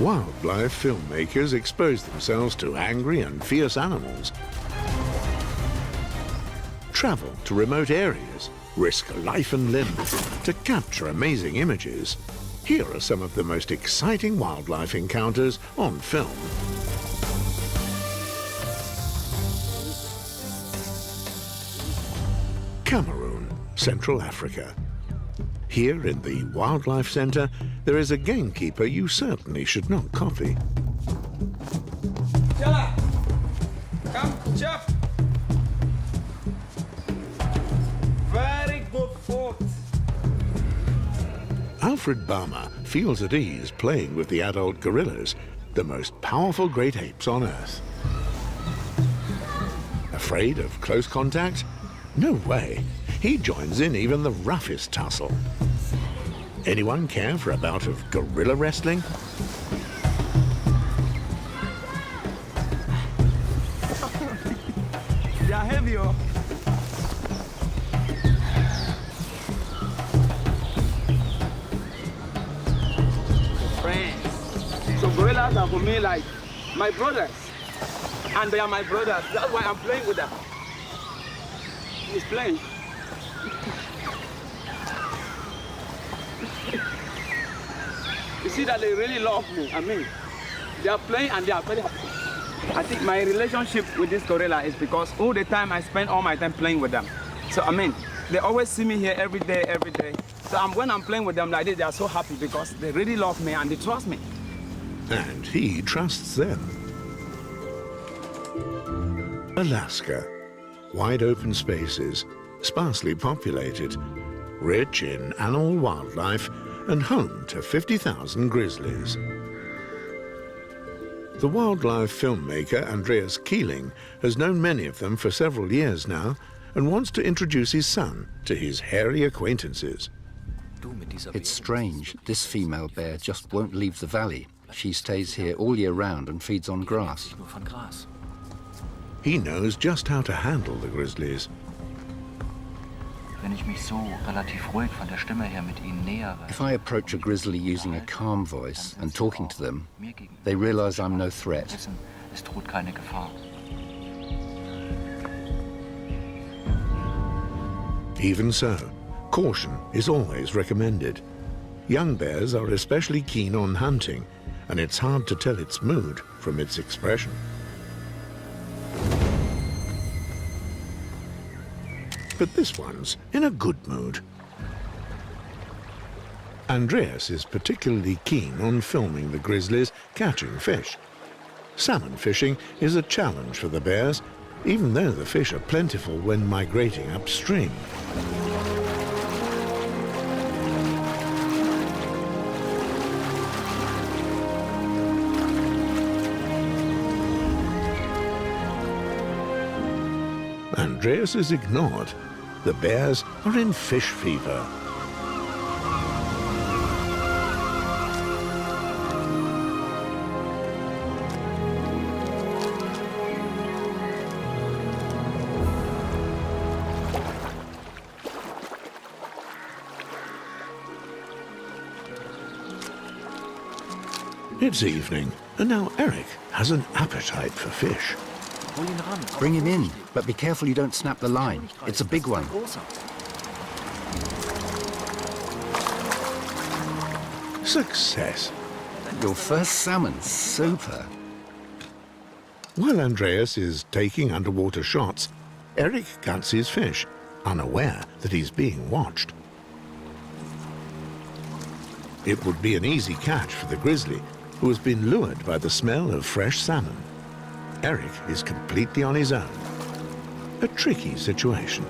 Wildlife filmmakers expose themselves to angry and fierce animals, travel to remote areas, risk life and limb to capture amazing images. Here are some of the most exciting wildlife encounters on film. Cameroon, Central Africa. Here in the Wildlife Centre, there is a gamekeeper you certainly should not copy. Chala, come, chef. Very good food. Alfred Bama feels at ease playing with the adult gorillas, the most powerful great apes on Earth. Afraid of close contact? No way. He joins in even the roughest tussle. Anyone care for a bout of gorilla wrestling? They are heavy, oh. Friends. So gorillas are for me like my brothers. And they are my brothers. That's why I'm playing with them. He's playing. You see that they really love me. I mean, they are playing and they are very happy. I think my relationship with this gorilla is because all the time I spend all my time playing with them. So I mean, they always see me here every day, every day. So when I'm playing with them like this, they are so happy because they really love me and they trust me. And he trusts them. Alaska. Wide open spaces, sparsely populated, rich in animal wildlife, and home to 50,000 grizzlies. The wildlife filmmaker Andreas Keeling has known many of them for several years now and wants to introduce his son to his hairy acquaintances. It's strange. This female bear just won't leave the valley. She stays here all year round and feeds on grass. He knows just how to handle the grizzlies. If I approach a grizzly using a calm voice and talking to them, they realize I'm no threat. Even so, caution is always recommended. Young bears are especially keen on hunting, and it's hard to tell its mood from its expression. But this one's in a good mood. Andreas is particularly keen on filming the grizzlies catching fish. Salmon fishing is a challenge for the bears, even though the fish are plentiful when migrating upstream. Andreas is ignored. The bears are in fish fever. It's evening, and now Eric has an appetite for fish. Bring him in, but be careful you don't snap the line. It's a big one. Success. Your first salmon, super. While Andreas is taking underwater shots, Eric cuts his fish, unaware that he's being watched. It would be an easy catch for the grizzly, who has been lured by the smell of fresh salmon. Eric is completely on his own. A tricky situation.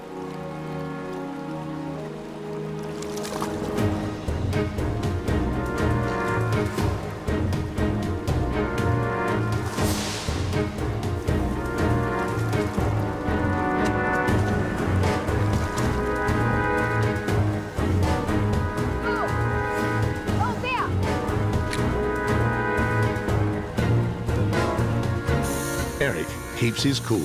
Eric keeps his cool.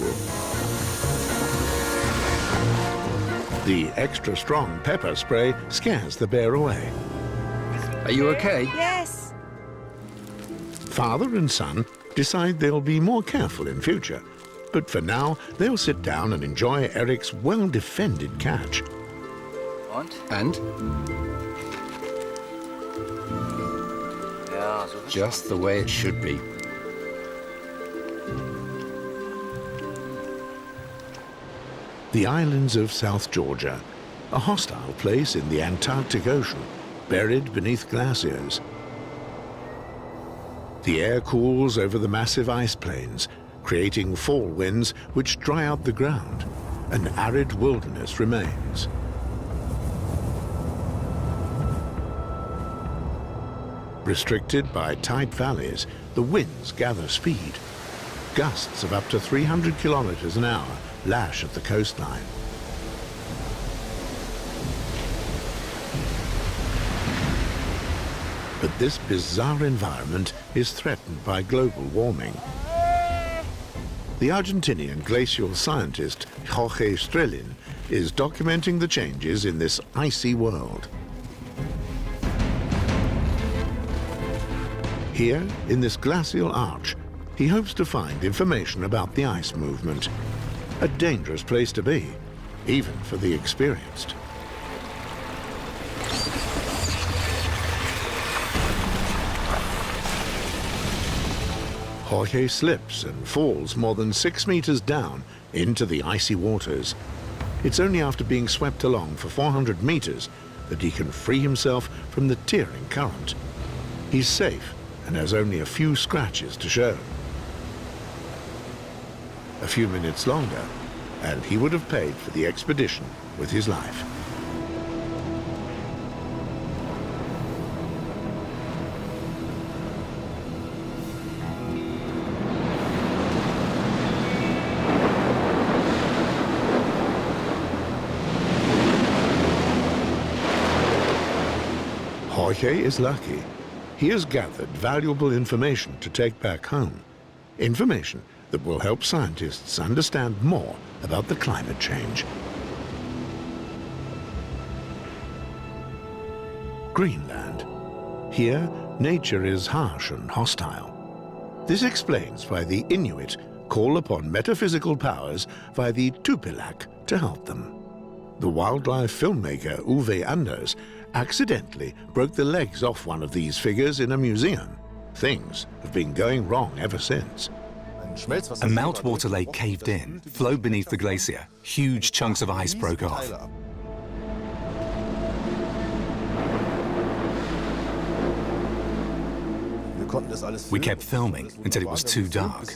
The extra strong pepper spray scares the bear away. Are you okay? Yes. Father and son decide they'll be more careful in future, but for now they'll sit down and enjoy Eric's well-defended catch. And? Just the way it should be. The islands of South Georgia, a hostile place in the Antarctic Ocean, buried beneath glaciers. The air cools over the massive ice plains, creating fall winds which dry out the ground. An arid wilderness remains. Restricted by tight valleys, the winds gather speed. Gusts of up to 300 kilometers an hour lash at the coastline. But this bizarre environment is threatened by global warming. The Argentinian glacial scientist Jorge Strelin is documenting the changes in this icy world. Here, in this glacial arch, he hopes to find information about the ice movement. A dangerous place to be, even for the experienced. Jorge slips and falls more than 6 meters down into the icy waters. It's only after being swept along for 400 meters that he can free himself from the tearing current. He's safe and has only a few scratches to show. A few minutes longer, and he would have paid for the expedition with his life. Jorge is lucky. He has gathered valuable information to take back home. Information that will help scientists understand more about the climate change. Greenland. Here, nature is harsh and hostile. This explains why the Inuit call upon metaphysical powers via the Tupilak to help them. The wildlife filmmaker Uwe Anders accidentally broke the legs off one of these figures in a museum. Things have been going wrong ever since. A meltwater lake caved in, flowed beneath the glacier. Huge chunks of ice broke off. We kept filming until it was too dark.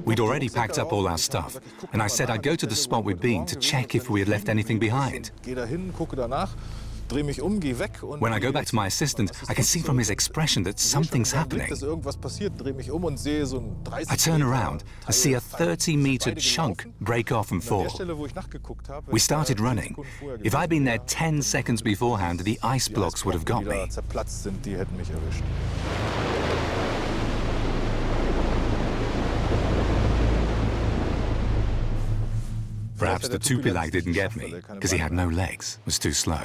We'd already packed up all our stuff, and I said I'd go to the spot we'd been to check if we had left anything behind. When I go back to my assistant, I can see from his expression that something's happening. I turn around and see a 30-meter chunk break off and fall. We started running. If I'd been there 10 seconds beforehand, the ice blocks would have got me. Perhaps the Tupilak didn't get me, because he had no legs, was too slow.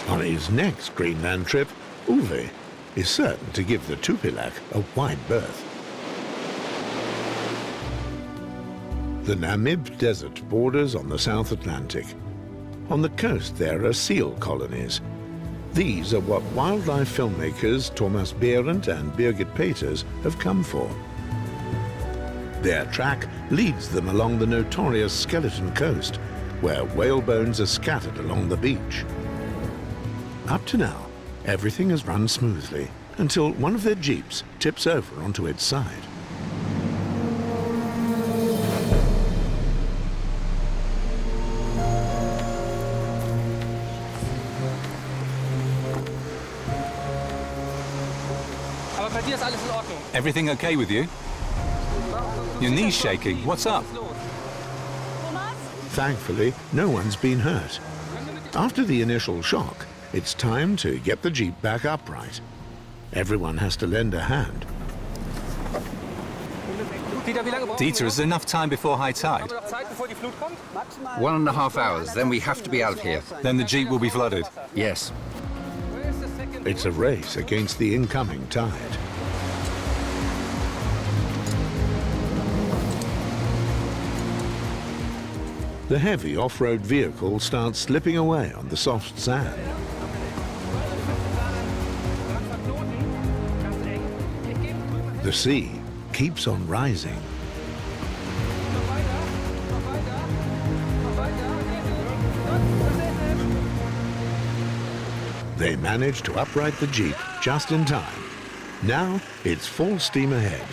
On his next Greenland trip, Uwe is certain to give the Tupilak a wide berth. The Namib Desert borders on the South Atlantic. On the coast there are seal colonies. These are what wildlife filmmakers Thomas Behrendt and Birgit Peters have come for. Their track leads them along the notorious Skeleton Coast, where whale bones are scattered along the beach. Up to now, everything has run smoothly until one of their jeeps tips over onto its side. Everything okay with you? Your knee's shaking. What's up? Thankfully, no one's been hurt. After the initial shock, it's time to get the jeep back upright. Everyone has to lend a hand. Dieter, is there enough time before high tide? 1.5 hours, then we have to be out of here. Then the jeep will be flooded. Yes. It's a race against the incoming tide. The heavy off-road vehicle starts slipping away on the soft sand. The sea keeps on rising. They manage to upright the jeep just in time. Now it's full steam ahead.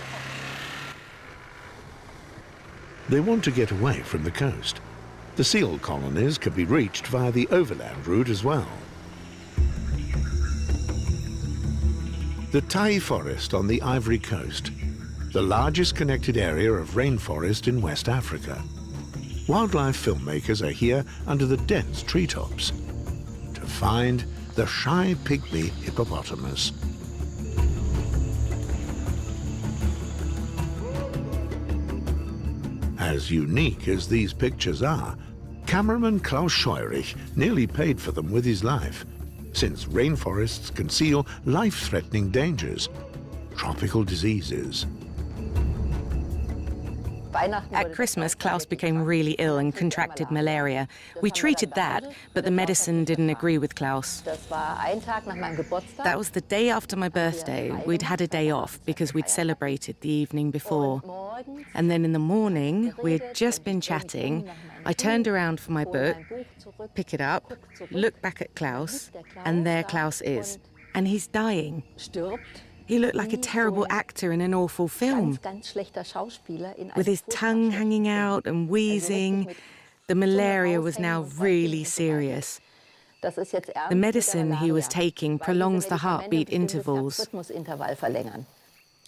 They want to get away from the coast. The seal colonies can be reached via the overland route as well. The Tai Forest on the Ivory Coast, the largest connected area of rainforest in West Africa. Wildlife filmmakers are here under the dense treetops to find the shy pygmy hippopotamus. As unique as these pictures are, cameraman Klauss nearly paid for them with his life, since rainforests conceal life-threatening dangers, tropical diseases. At Christmas, Klauss became really ill and contracted malaria. We treated that, but the medicine didn't agree with Klauss. That was the day after my birthday. We'd had a day off because we'd celebrated the evening before. And then in the morning, we'd just been chatting. I turned around for my book, pick it up, look back at Klauss, and there Klauss is. And he's dying. He looked like a terrible actor in an awful film, with his tongue hanging out and wheezing. The malaria was now really serious. The medicine he was taking prolongs the heartbeat intervals.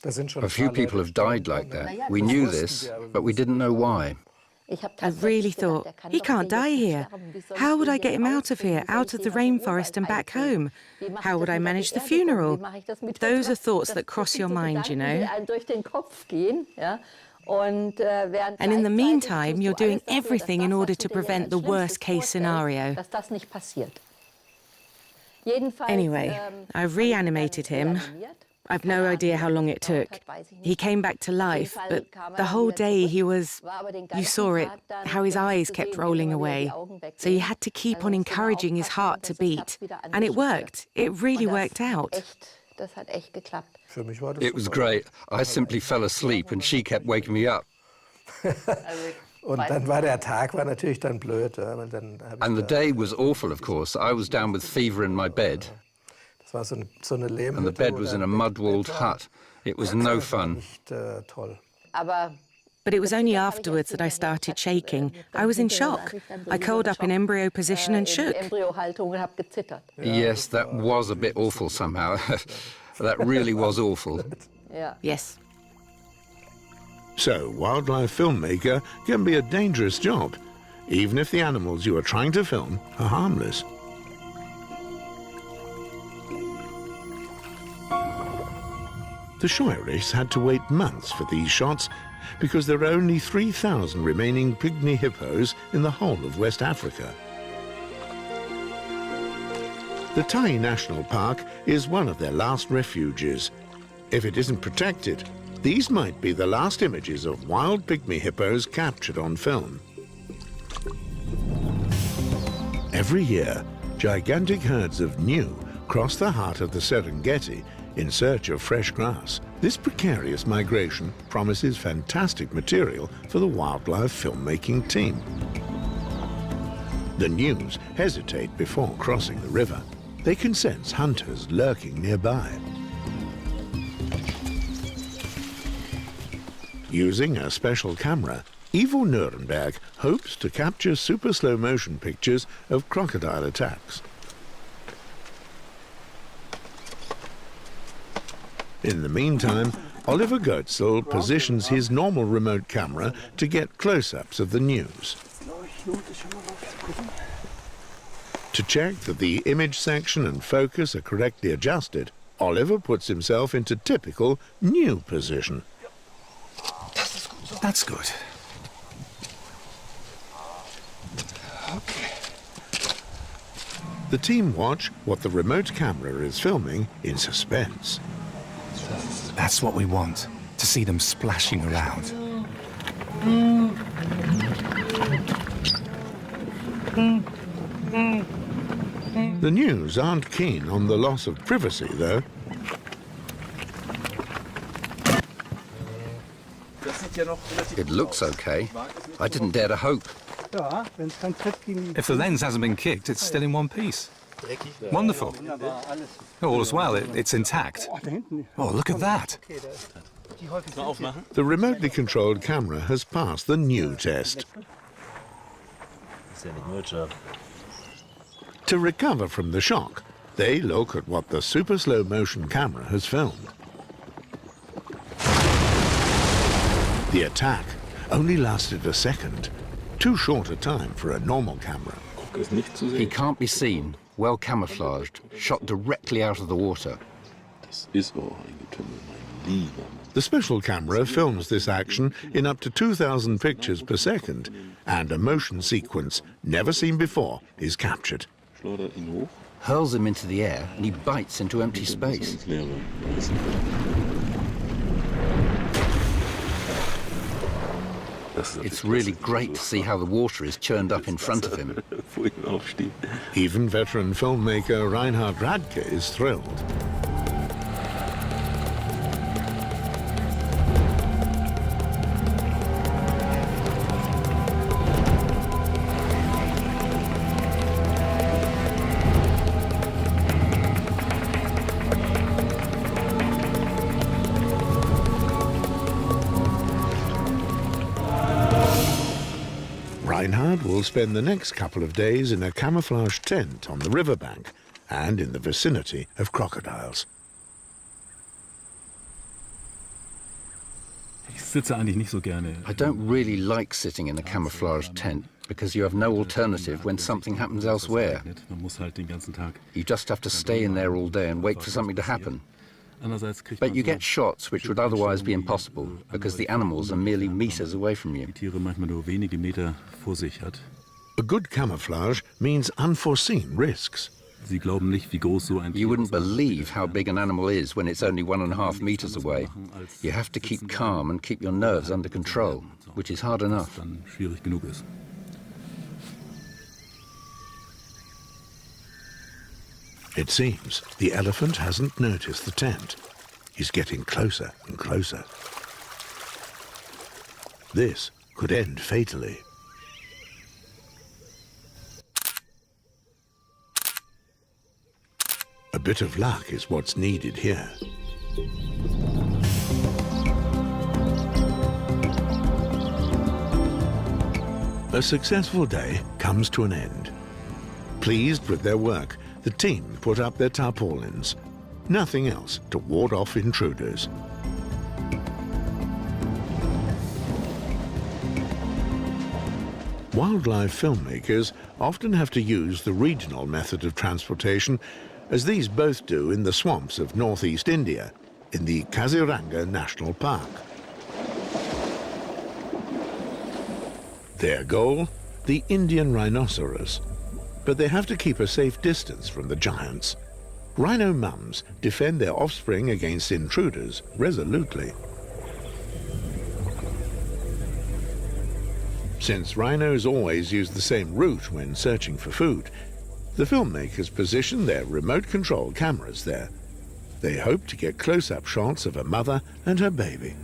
A few people have died like that. We knew this, but we didn't know why. I really thought, he can't die here. How would I get him out of here, out of the rainforest and back home? How would I manage the funeral? Those are thoughts that cross your mind, you know. And in the meantime, you're doing everything in order to prevent the worst-case scenario. Anyway, I reanimated him. I've no idea how long it took. He came back to life, but the whole day he was... You saw it, how his eyes kept rolling away. So you had to keep on encouraging his heart to beat. And it worked. It really worked out. It was great. I simply fell asleep and she kept waking me up. And the day was awful, of course. I was down with fever in my bed. And the bed was in a mud-walled hut. It was no fun. But it was only afterwards that I started shaking. I was in shock. I curled up in embryo position and shook. Yes, that was a bit awful somehow. That really was awful. Yes. So, wildlife filmmaker can be a dangerous job, even if the animals you are trying to film are harmless. The Scheuerichs had to wait months for these shots because there are only 3,000 remaining pygmy hippos in the whole of West Africa. The Tai National Park is one of their last refuges. If it isn't protected, these might be the last images of wild pygmy hippos captured on film. Every year, gigantic herds of gnu cross the heart of the Serengeti in search of fresh grass. This precarious migration promises fantastic material for the wildlife filmmaking team. The gnus hesitate before crossing the river. They can sense hunters lurking nearby. Using a special camera, Ivo Nörenberg hopes to capture super slow-motion pictures of crocodile attacks. In the meantime, Oliver Goetzl positions his normal remote camera to get close-ups of the gnus. To check that the image section and focus are correctly adjusted, Oliver puts himself into typical gnu position. That's good. The team watch what the remote camera is filming in suspense. That's what we want, to see them splashing around. The news aren't keen on the loss of privacy, though. It looks okay. I didn't dare to hope. If the lens hasn't been kicked, it's still in one piece. Wonderful. All is well, it's intact. Oh, look at that. The remotely controlled camera has passed the new test. To recover from the shock, they look at what the super slow motion camera has filmed. The attack only lasted a second, too short a time for a normal camera. He can't be seen, well camouflaged, shot directly out of the water. The special camera films this action in up to 2,000 pictures per second, and a motion sequence never seen before is captured. Hurls him into the air and he bites into empty space. It's really great to see how the water is churned up in front of him. Even veteran filmmaker Reinhard Radke is thrilled. Reinhard will spend the next couple of days in a camouflage tent on the riverbank and in the vicinity of crocodiles. I don't really like sitting in a camouflage tent because you have no alternative when something happens elsewhere. You just have to stay in there all day and wait for something to happen. But you get shots which would otherwise be impossible because the animals are merely meters away from you. A good camouflage means unforeseen risks. You wouldn't believe how big an animal is when it's only 1.5 meters away. You have to keep calm and keep your nerves under control, which is hard enough. It seems the elephant hasn't noticed the tent. He's getting closer and closer. This could end fatally. A bit of luck is what's needed here. A successful day comes to an end. Pleased with their work, the team put up their tarpaulins. Nothing else to ward off intruders. Wildlife filmmakers often have to use the regional method of transportation, as these both do in the swamps of northeast India, in the Kaziranga National Park. Their goal? The Indian rhinoceros. But they have to keep a safe distance from the giants. Rhino mums defend their offspring against intruders resolutely. Since rhinos always use the same route when searching for food, the filmmakers position their remote-control cameras there. They hope to get close-up shots of a mother and her baby.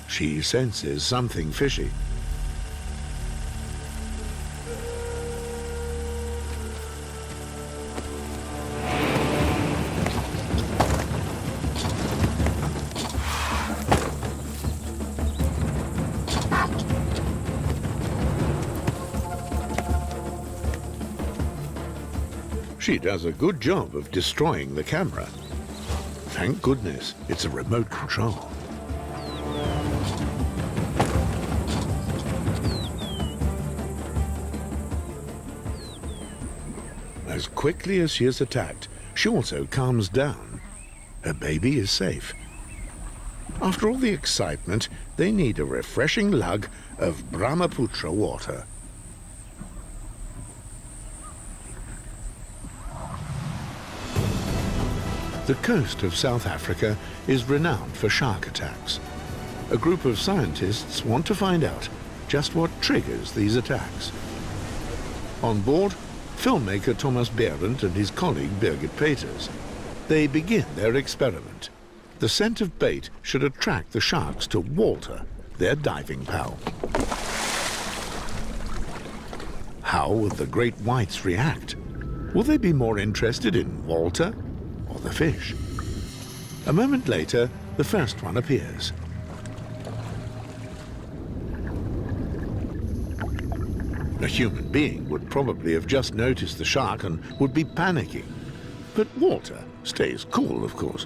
She senses something fishy. She does a good job of destroying the camera. Thank goodness it's a remote control. As quickly as she is attacked, she also calms down. Her baby is safe. After all the excitement, they need a refreshing lug of Brahmaputra water. The coast of South Africa is renowned for shark attacks. A group of scientists want to find out just what triggers these attacks. On board, filmmaker Thomas Behrendt and his colleague Birgit Peters. They begin their experiment. The scent of bait should attract the sharks to Walter, their diving pal. How will the great whites react? Will they be more interested in Walter or the fish? A moment later, the first one appears. A human being would probably have just noticed the shark and would be panicking. But Walter stays cool, of course.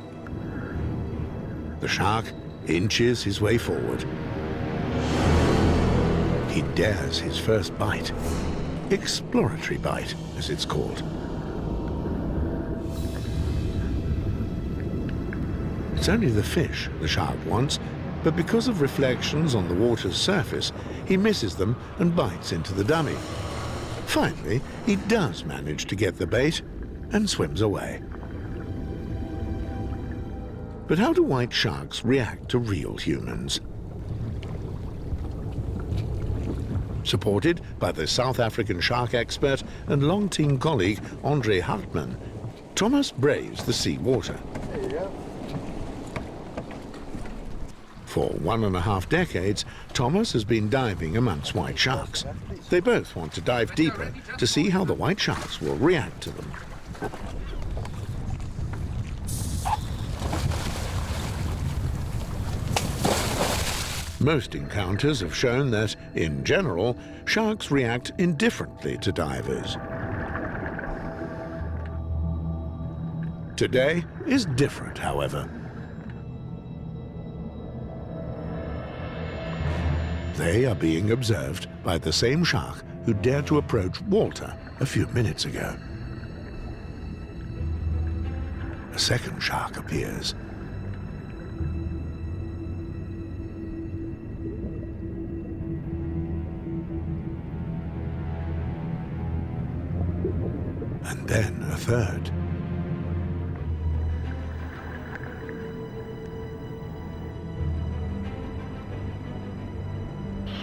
The shark inches his way forward. He dares his first bite. Exploratory bite, as it's called. It's only the fish the shark wants, but because of reflections on the water's surface, he misses them and bites into the dummy. Finally, he does manage to get the bait and swims away. But how do white sharks react to real humans? Supported by the South African shark expert and long-team colleague Andre Hartmann, Thomas braves the sea water. For 1.5 decades, Thomas has been diving amongst white sharks. They both want to dive deeper to see how the white sharks will react to them. Most encounters have shown that, in general, sharks react indifferently to divers. Today is different, however. They are being observed by the same shark who dared to approach Walter a few minutes ago. A second shark appears. And then a third.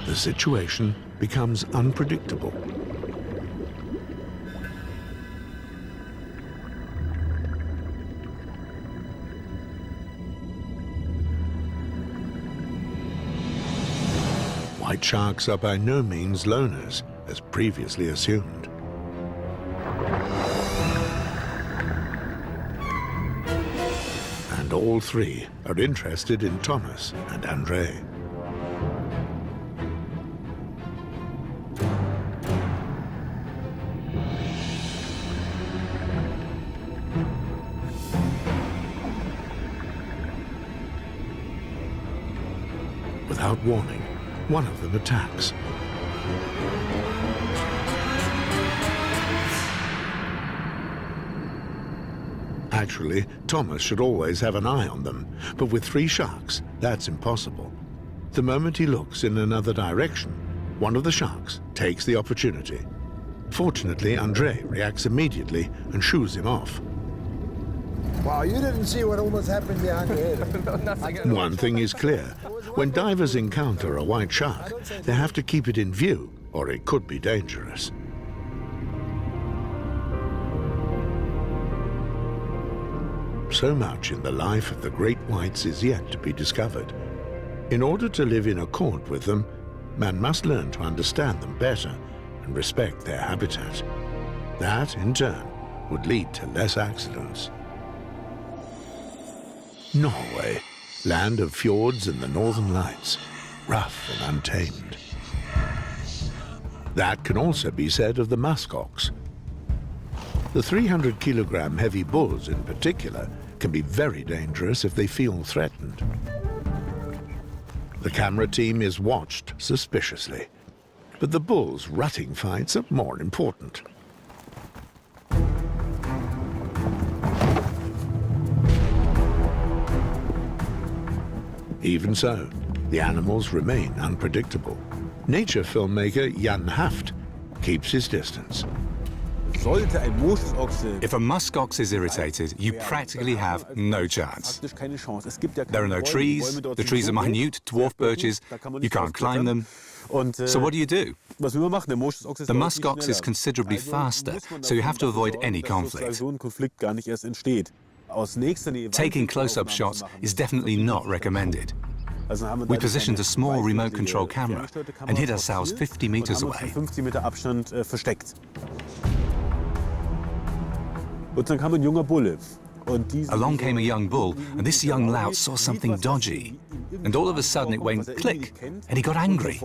The situation becomes unpredictable. White sharks are by no means loners, as previously assumed. And all three are interested in Thomas and Andre. Without warning, one of them attacks. Actually, Thomas should always have an eye on them, but with 3 sharks, that's impossible. The moment he looks in another direction, one of the sharks takes the opportunity. Fortunately, Andre reacts immediately and shoos him off. Wow, you didn't see what almost happened behind your head. One thing is clear. When divers encounter a white shark, they have to keep it in view, or it could be dangerous. So much in the life of the great whites is yet to be discovered. In order to live in accord with them, man must learn to understand them better and respect their habitat. That, in turn, would lead to less accidents. Norway, land of fjords and the northern lights, rough and untamed. That can also be said of the muskox. The 300-kilogram heavy bulls in particular can be very dangerous if they feel threatened. The camera team is watched suspiciously, but the bulls' rutting fights are more important. Even so, the animals remain unpredictable. Nature filmmaker Jan Haft keeps his distance. If a muskox is irritated, you practically have no chance. There are no trees, the trees are minute, dwarf birches, you can't climb them. So what do? The muskox is considerably faster, so you have to avoid any conflict. Taking close-up shots is definitely not recommended. We positioned a small remote control camera and hid ourselves 50 meters away. Along came a young bull, and this young lout saw something dodgy. And all of a sudden it went click, and he got angry.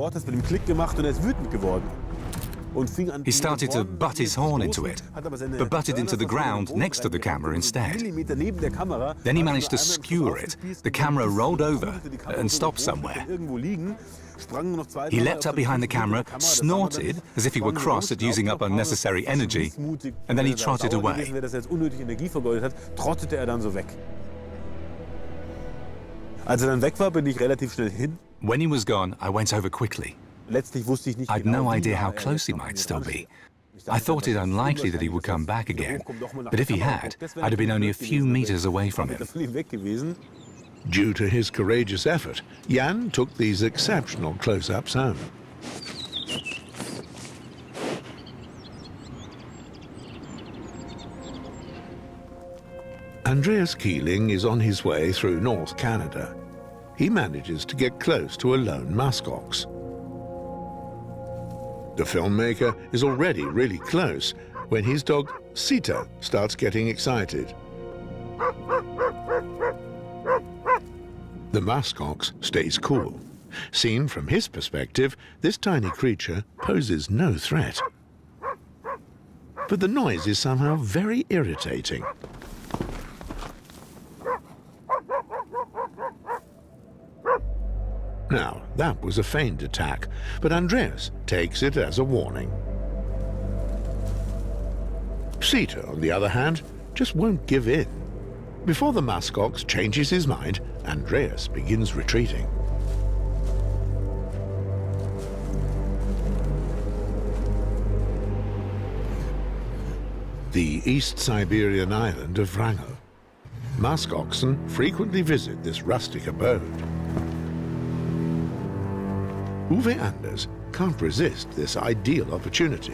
He started to butt his horn into it, but butted into the ground next to the camera instead. Then he managed to skewer it. The camera rolled over and stopped somewhere. He leapt up behind the camera, snorted as if he were cross at using up unnecessary energy, and then he trotted away. When he was gone, I went over quickly. I'd no idea how close he might still be. I thought it unlikely that he would come back again, but if he had, I'd have been only a few meters away from him. Due to his courageous effort, Jan took these exceptional close-ups home. Andreas Keeling is on his way through North Canada. He manages to get close to a lone muskox. The filmmaker is already really close when his dog Sita starts getting excited. The muskox stays cool. Seen from his perspective, this tiny creature poses no threat. But the noise is somehow very irritating. Now, that was a feigned attack, but Andreas takes it as a warning. Sita, on the other hand, just won't give in. Before the muskox changes his mind, Andreas begins retreating. The East Siberian island of Wrangel. Muskoxen frequently visit this rustic abode. Uwe Anders can't resist this ideal opportunity.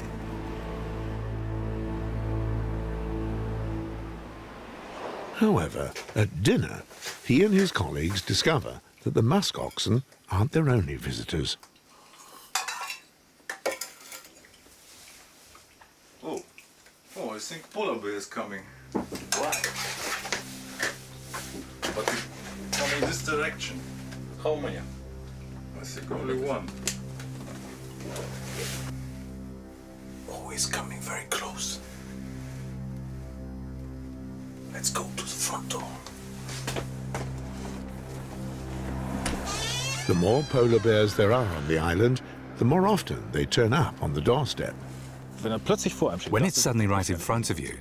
However, at dinner, he and his colleagues discover that the muskoxen aren't their only visitors. Oh, I think polar bear is coming. Why? But coming this direction. How many? I think only one. Oh, he's coming very close. Let's go to the front door. The more polar bears there are on the island, the more often they turn up on the doorstep. When it's suddenly right in front of you,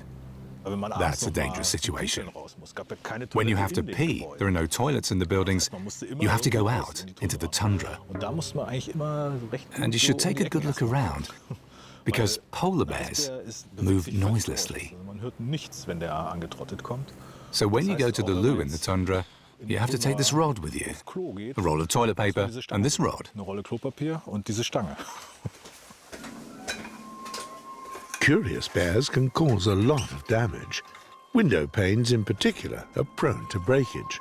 that's a dangerous situation. When you have to pee, there are no toilets in the buildings. You have to go out into the tundra. And you should take a good look around, because polar bears move noiselessly. So when you go to the loo in the tundra, you have to take this rod with you, a roll of toilet paper and this rod. Curious bears can cause a lot of damage. Window panes in particular are prone to breakage.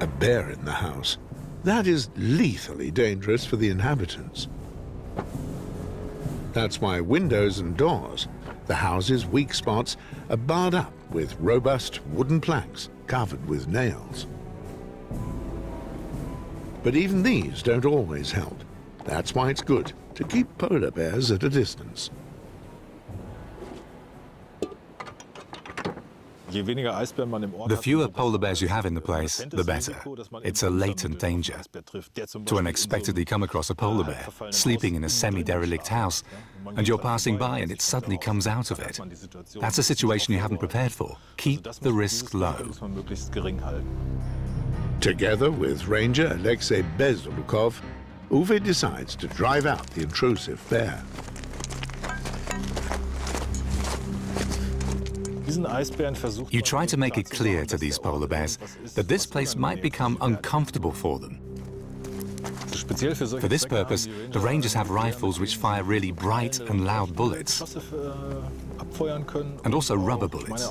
A bear in the house. That is lethally dangerous for the inhabitants. That's why windows and doors, the house's weak spots, are barred up with robust wooden planks covered with nails. But even these don't always help. That's why it's good to keep polar bears at a distance. The fewer polar bears you have in the place, the better. It's a latent danger. To unexpectedly come across a polar bear sleeping in a semi-derelict house, and you're passing by and it suddenly comes out of it. That's a situation you haven't prepared for. Keep the risk low. Together with Ranger Alexei Bezlukov, Uwe decides to drive out the intrusive bear. You try to make it clear to these polar bears that this place might become uncomfortable for them. For this purpose, the rangers have rifles which fire really bright and loud bullets, and also rubber bullets.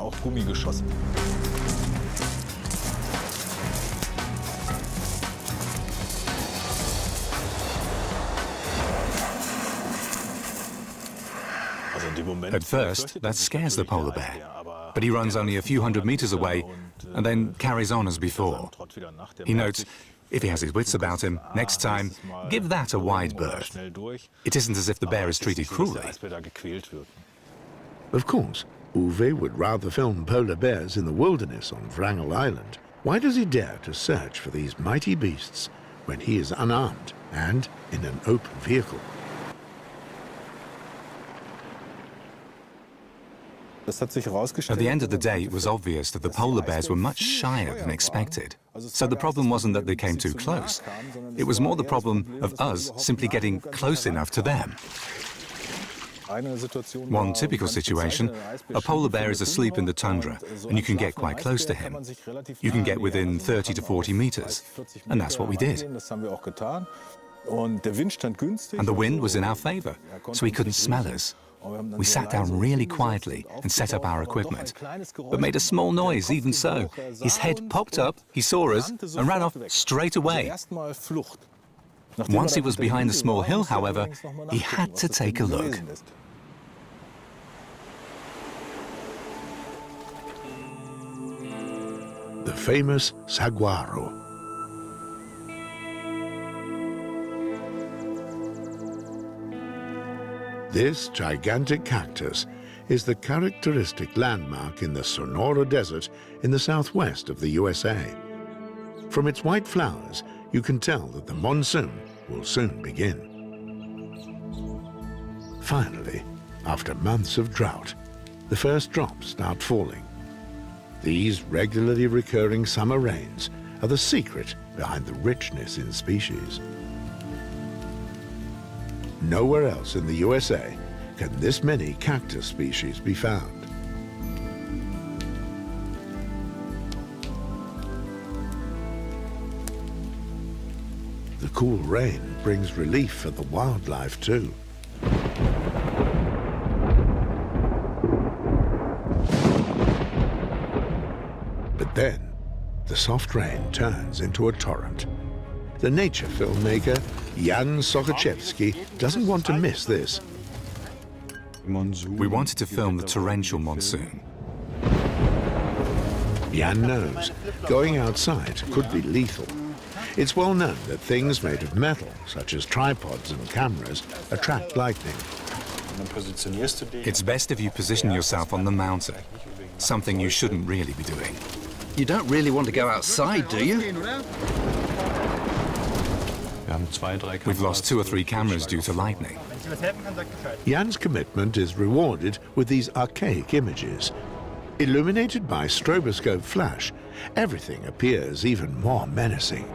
At first, that scares the polar bear, but he runs only a few hundred meters away and then carries on as before. He notes, if he has his wits about him, next time, give that a wide berth. It isn't as if the bear is treated cruelly. Of course, Uwe would rather film polar bears in the wilderness on Wrangel Island. Why does he dare to search for these mighty beasts when he is unarmed and in an open vehicle? At the end of the day, it was obvious that the polar bears were much shyer than expected. So the problem wasn't that they came too close. It was more the problem of us simply getting close enough to them. One typical situation, a polar bear is asleep in the tundra, and you can get quite close to him. You can get within 30 to 40 meters, and that's what we did. And the wind was in our favor, so he couldn't smell us. We sat down really quietly and set up our equipment, but made a small noise even so. His head popped up, he saw us, and ran off straight away. Once he was behind the small hill, however, he had to take a look. The famous saguaro. This gigantic cactus is the characteristic landmark in the Sonora Desert in the southwest of the USA. From its white flowers, you can tell that the monsoon will soon begin. Finally, after months of drought, the first drops start falling. These regularly recurring summer rains are the secret behind the richness in species. Nowhere else in the USA can this many cactus species be found. The cool rain brings relief for the wildlife too. But then, the soft rain turns into a torrent. The nature filmmaker Jan Sokochevsky doesn't want to miss this. We wanted to film the torrential monsoon. Jan knows going outside could be lethal. It's well known that things made of metal, such as tripods and cameras, attract lightning. It's best if you position yourself on the mountain, something you shouldn't really be doing. You don't really want to go outside, do you? We've lost 2 or 3 cameras due to lightning. Jan's commitment is rewarded with these archaic images. Illuminated by stroboscope flash, everything appears even more menacing.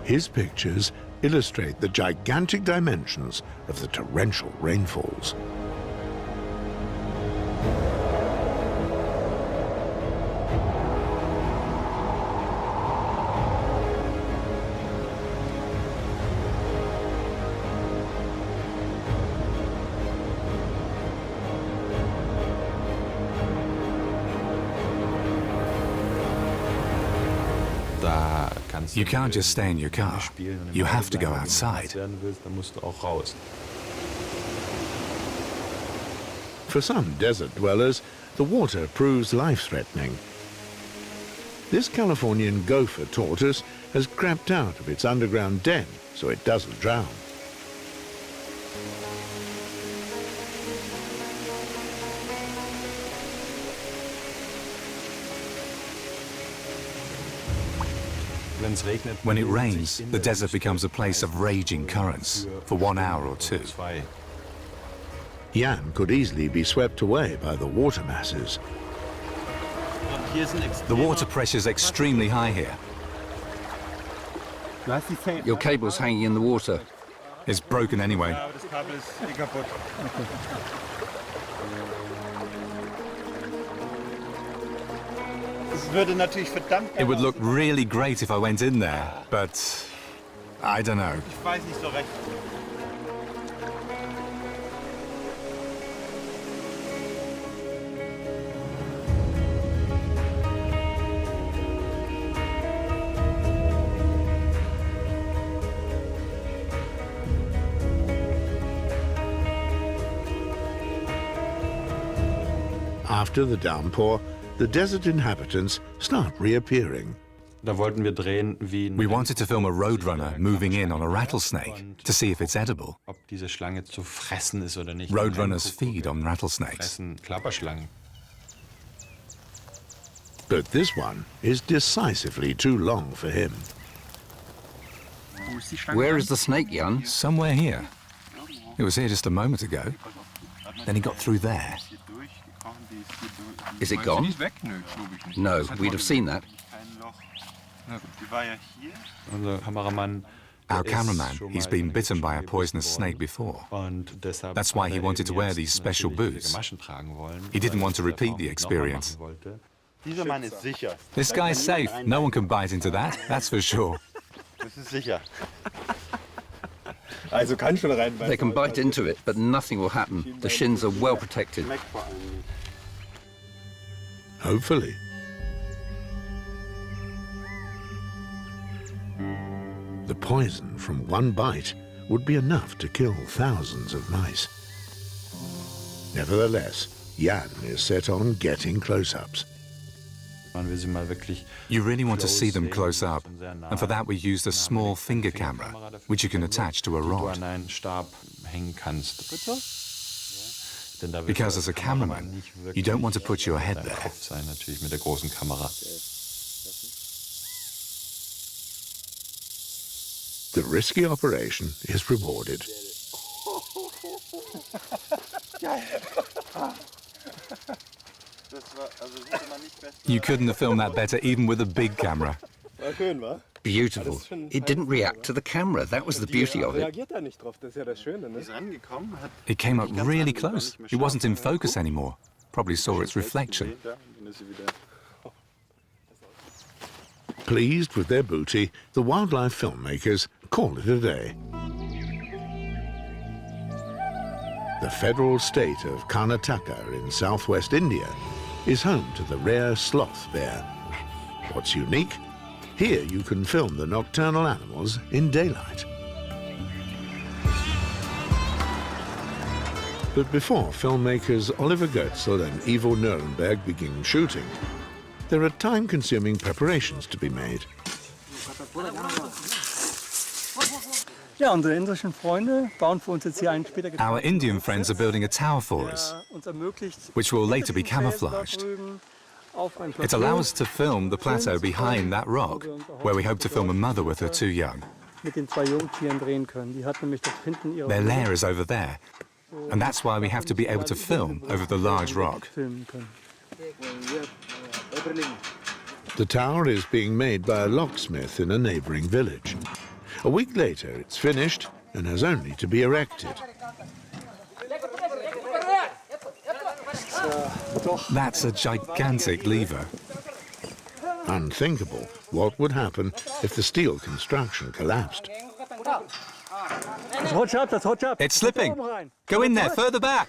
His pictures illustrate the gigantic dimensions of the torrential rainfalls. You can't just stay in your car. You have to go outside. For some desert dwellers, the water proves life-threatening. This Californian gopher tortoise has crept out of its underground den so it doesn't drown. When it rains, the desert becomes a place of raging currents for 1 hour or two. Jan could easily be swept away by the water masses. The water pressure's extremely high here. Your cable's hanging in the water. It's broken anyway. It would look really great if I went in there, but I don't know. After the downpour, the desert inhabitants start reappearing. We wanted to film a roadrunner moving in on a rattlesnake to see if it's edible. Roadrunners feed on rattlesnakes. But this one is decisively too long for him. Where is the snake, Jan? Somewhere here. It was here just a moment ago. Then he got through there. Is it gone? No, we'd have seen that. Our cameraman, he's been bitten by a poisonous snake before. That's why he wanted to wear these special boots. He didn't want to repeat the experience. This guy's safe. No one can bite into that, that's for sure. They can bite into it, but nothing will happen. The shins are well protected. Hopefully. The poison from one bite would be enough to kill thousands of mice. Nevertheless, Jan is set on getting close-ups. You really want to see them close up, and for that we used a small finger camera, which you can attach to a rod. Because as a cameraman, you don't want to put your head there. The risky operation is rewarded. You couldn't have filmed that better even with a big camera. Beautiful. It didn't react to the camera. That was the beauty of it. It came up really close. It wasn't in focus anymore. Probably saw its reflection. Pleased with their booty, the wildlife filmmakers call it a day. The federal state of Karnataka in southwest India is home to the rare sloth bear. What's unique? Here you can film the nocturnal animals in daylight. But before filmmakers Oliver Goetzl and Ivo Nörenberg begin shooting, there are time-consuming preparations to be made. Our Indian friends are building a tower for us, which will later be camouflaged. It allows us to film the plateau behind that rock, where we hope to film a mother with her two young. Their lair is over there, and that's why we have to be able to film over the large rock. The tower is being made by a locksmith in a neighboring village. A week later, it's finished and has only to be erected. That's a gigantic lever. Unthinkable what would happen if the steel construction collapsed. It's slipping. Go in there, further back.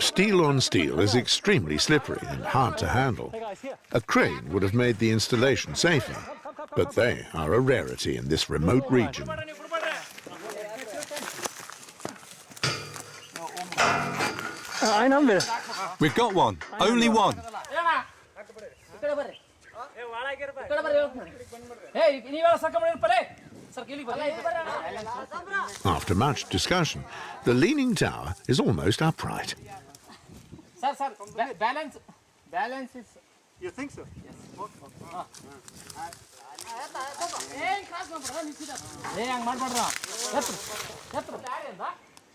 Steel on steel is extremely slippery and hard to handle. A crane would have made the installation safer, but they are a rarity in this remote region. We've got one. Only one. After much discussion, the leaning tower is almost upright. Sir, balance is... You think so? Yes.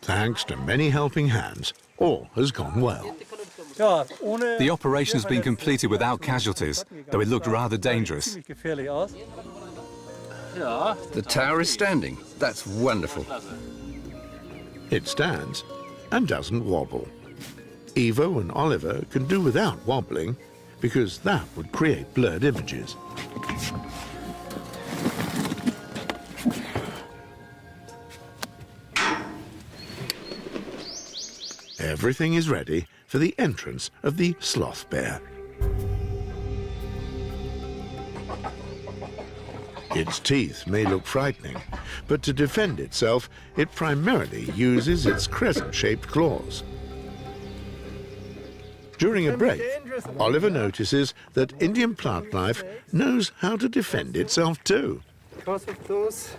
Thanks to many helping hands, all has gone well. The operation has been completed without casualties, though it looked rather dangerous. The tower is standing. That's wonderful. It stands and doesn't wobble. Ivo and Oliver can do without wobbling, because that would create blurred images. Everything is ready for the entrance of the Sloth Bear. Its teeth may look frightening, but to defend itself, it primarily uses its crescent-shaped claws. During a break, Oliver notices that Indian plant life knows how to defend itself too. Because of those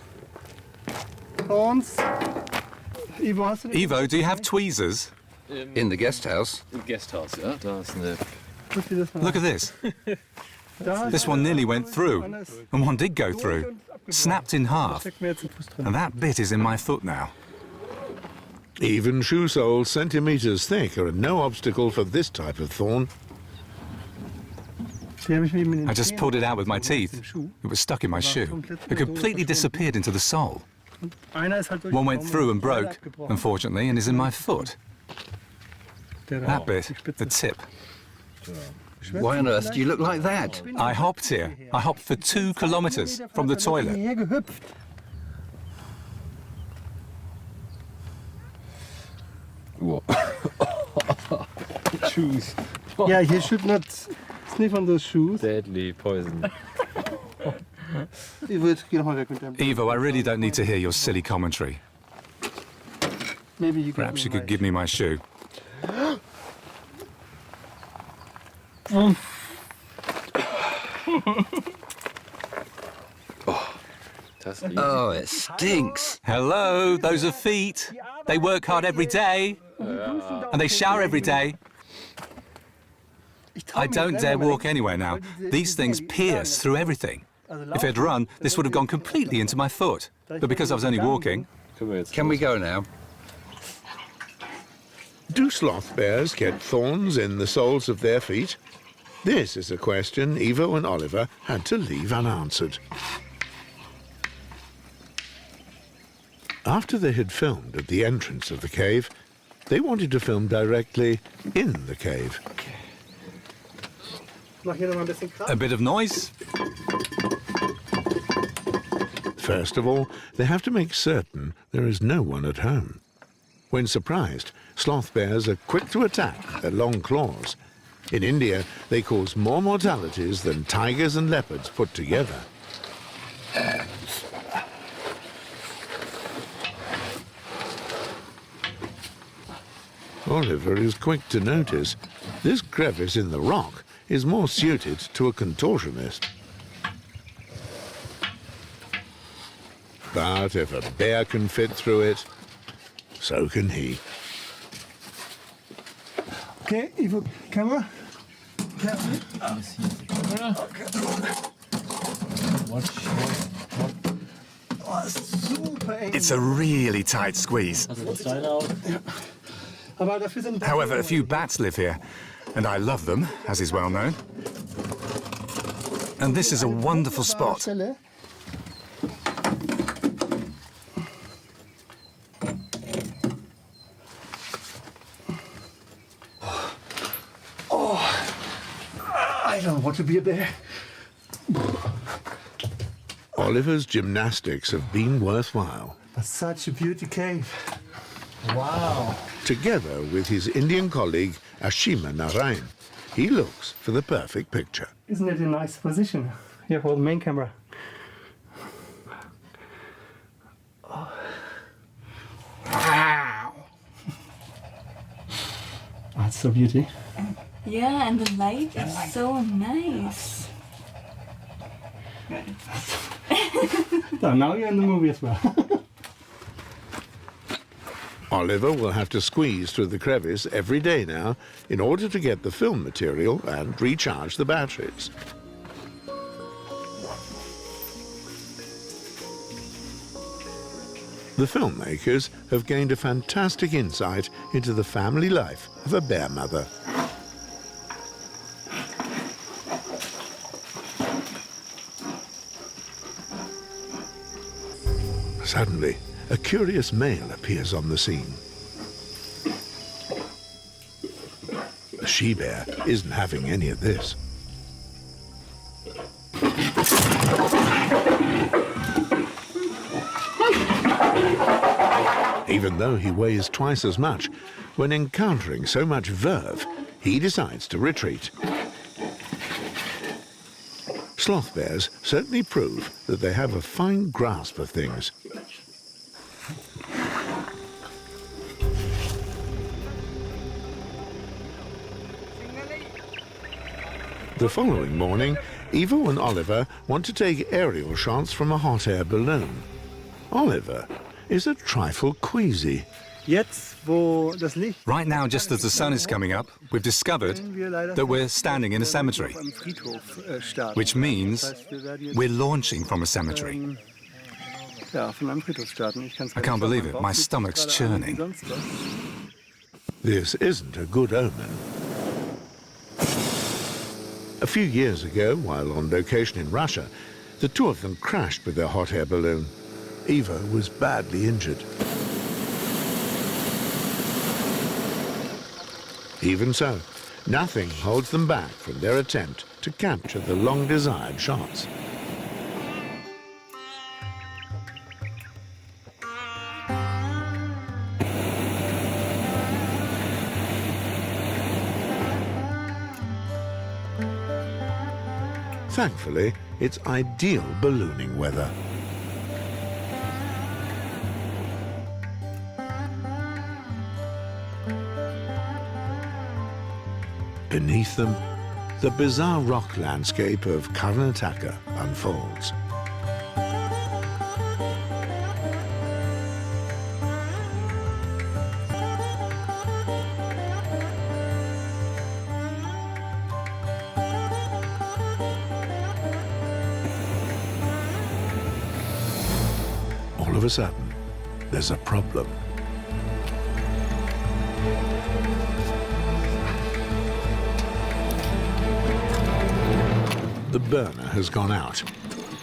thorns. Ivo, do you have tweezers? In the guest house. Look at this. This one nearly went through, and one did go through, snapped in half, and that bit is in my foot now. Even shoe soles centimetres thick are no obstacle for this type of thorn. I just pulled it out with my teeth. It was stuck in my shoe. It completely disappeared into the sole. One went through and broke, unfortunately, and is in my foot. That bit, the tip. Why on earth do you look like that? I hopped here. I hopped for 2 kilometers from the toilet. Shoes. Yeah, you should not sniff on those shoes. Deadly poison. Ivo, I really don't need to hear your silly commentary. Maybe you Perhaps you could give me my shoe. Oh, it stinks. Hello, those are feet. They work hard every day, and they shower every day. I don't dare walk anywhere now. These things pierce through everything. If I'd run, this would have gone completely into my foot. But because I was only walking... Can we go now? Do sloth bears get thorns in the soles of their feet? This is a question Ivo and Oliver had to leave unanswered. After they had filmed at the entrance of the cave, they wanted to film directly in the cave. A bit of noise. First of all, they have to make certain there is no one at home. When surprised, sloth bears are quick to attack with their long claws. In India, they cause more mortalities than tigers and leopards put together. Oliver is quick to notice this crevice in the rock is more suited to a contortionist. But if a bear can fit through it, so can he. Okay, Ivo, camera. It's a really tight squeeze. However, a few bats live here, and I love them, as is well known. And this is a wonderful spot. I don't want to be a bear. Oliver's gymnastics have been worthwhile. But such a beauty cave. Wow. Together with his Indian colleague Ashima Narayan, he looks for the perfect picture. Isn't it a nice position here for the main camera? Oh. Wow. That's so beauty. Yeah, and the light is so nice. So now you're in the movie as well. Oliver will have to squeeze through the crevice every day now in order to get the film material and recharge the batteries. The filmmakers have gained a fantastic insight into the family life of a bear mother. Suddenly, a curious male appears on the scene. The she-bear isn't having any of this. Even though he weighs twice as much, when encountering so much verve, he decides to retreat. Sloth bears certainly prove that they have a fine grasp of things. The following morning, Ivo and Oliver want to take aerial shots from a hot air balloon. Oliver is a trifle queasy. Right now, just as the sun is coming up, we've discovered that we're standing in a cemetery, which means we're launching from a cemetery. I can't believe it. My stomach's churning. This isn't a good omen. A few years ago, while on location in Russia, the two of them crashed with their hot air balloon. Ivo was badly injured. Even so, nothing holds them back from their attempt to capture the long-desired shots. Thankfully, it's ideal ballooning weather. Beneath them, the bizarre rock landscape of Karnataka unfolds. All of a sudden, there's a problem. The burner has gone out.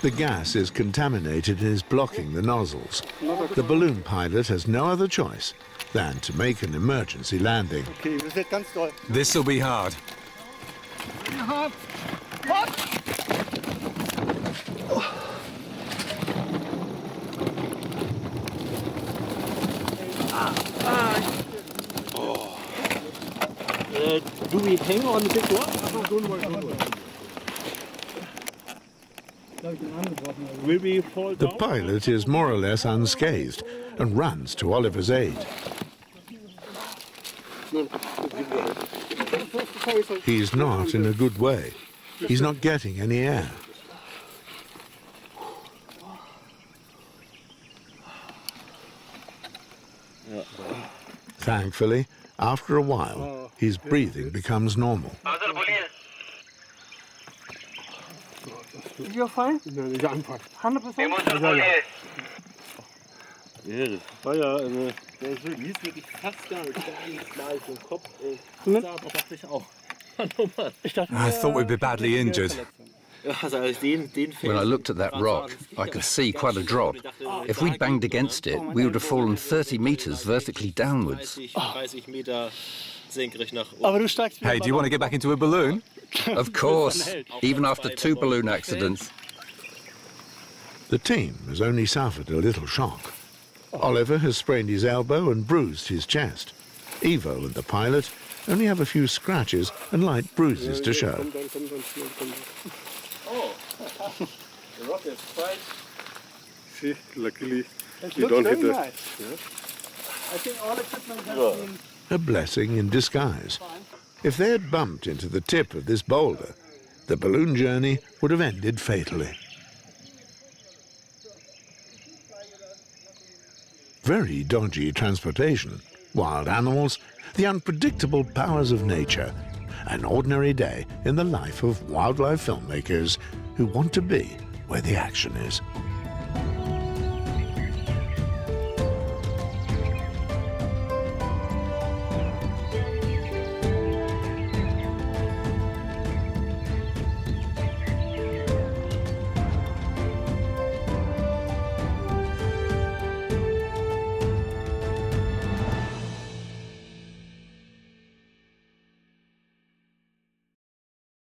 The gas is contaminated and is blocking the nozzles. The balloon pilot has no other choice than to make an emergency landing. This'll be hard. Do we hang on the big one? Don't worry. Will we fall down? The pilot is more or less unscathed and runs to Oliver's aid. He's not in a good way. He's not getting any air. Thankfully, after a while, his breathing becomes normal. You're fine? 100%? Ja, das war ja, also, der ließ wirklich fast gar nicht gleich im Kopf. Dachte ich auch. I thought we'd be badly injured. When I looked at that rock, I could see quite a drop. If we'd banged against it, we would have fallen 30 meters vertically downwards. Hey, do you want to get back into a balloon? Of course, even after 2 balloon accidents. The team has only suffered a little shock. Oliver has sprained his elbow and bruised his chest. Ivo and the pilot only have a few scratches and light bruises to show. Oh, the rock is quite... See, luckily you don't hit that. Nice. Yeah? I think all equipment has been... A blessing in disguise. If they had bumped into the tip of this boulder, the balloon journey would have ended fatally. Very dodgy transportation, wild animals, the unpredictable powers of nature, an ordinary day in the life of wildlife filmmakers who want to be where the action is.